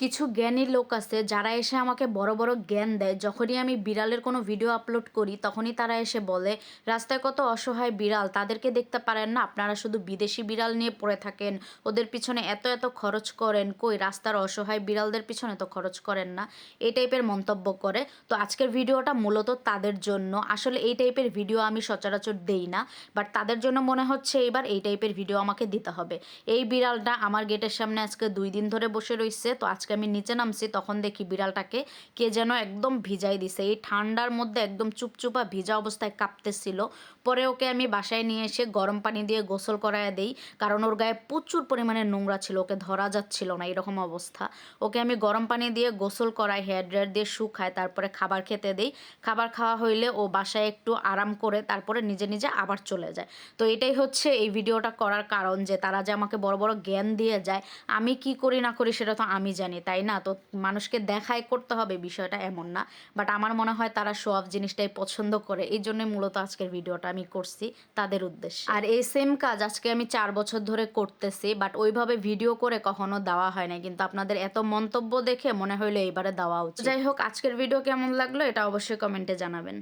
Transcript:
কিছু জ্ঞানী লোক আছে যারা এসে আমাকে বড় বড় জ্ঞান দেয়। যখনই আমি বিড়ালের কোনো ভিডিও আপলোড করি তখনই তারা এসে বলে, রাস্তায় কত অসহায় বিড়াল, তাদেরকে দেখতে পারেন না, আপনারা শুধু বিদেশি বিড়াল নিয়ে পড়ে থাকেন, ওদের পিছনে এত এত খরচ করেন, কই রাস্তার অসহায় বিড়ালদের পিছনে তো খরচ করেন না। এই টাইপের মন্তব্য করে। তো আজকের ভিডিওটা মূলত তাদের জন্য। আসলে এই টাইপের ভিডিও আমি সচরাচর দেই না, বাট তাদের জন্য মনে হচ্ছে এবার এই টাইপের ভিডিও আমাকে দিতে হবে। এই বিড়ালটা আমার গেটের সামনে আজকে 2 দিন ধরে বসে রইছে। তো আজকে আমি নিচে নামছি, তখন দেখি বিড়ালটাকে কে যেন একদম ভিজাই দিছে। এই ঠান্ডার মধ্যে একদম চুপচুপা ভিজা অবস্থায় কাঁপতেছিল। পরে ওকে আমি বাসায় নিয়ে এসে গরম পানি দিয়ে গোসল করায় দেই, কারণ ওর গায়ে প্রচুর পরিমাণে নোংরা ছিল, ওকে ধরা যাচ্ছিল না এরকম অবস্থা। ওকে আমি গরম পানি দিয়ে গোসল করাই, হেয়ার ড্রায়ার দিয়ে শুকায়, তারপরে খাবার খেতে দেই। খাবার খাওয়া হইলে ও বাসায় একটু আরাম করে তারপরে নিজে নিজে আবার চলে যায়। তো এটাই হচ্ছে এই ভিডিওটা করার কারণ, যে তারা যে আমাকে বড় বড় জ্ঞান দিয়ে যায়, আমি কি করি না করি সেটা তো আমি জানি, তাই না? তো মানুষকে দেখায় করতে হবে বিষয়টা এমন না। বাট আমার মনে হয় তারা শো অফ জিনিসটাই পছন্দ করে, এই জন্যই মূলত আজকের ভিডিওটা আমি করছি তাদের উদ্দেশ্যে। আর এই সেম কাজ আজকে আমি 4 বছর ধরে করতেছি, বাট ওইভাবে ভিডিও করে কখনো দেওয়া হয় না, কিন্তু আপনাদের এত মন্তব্য দেখে মনে হইলো এইবারে দেওয়া উচিত। যাই হোক, আজকের ভিডিও কেমন লাগলো এটা অবশ্যই কমেন্টে জানাবেন।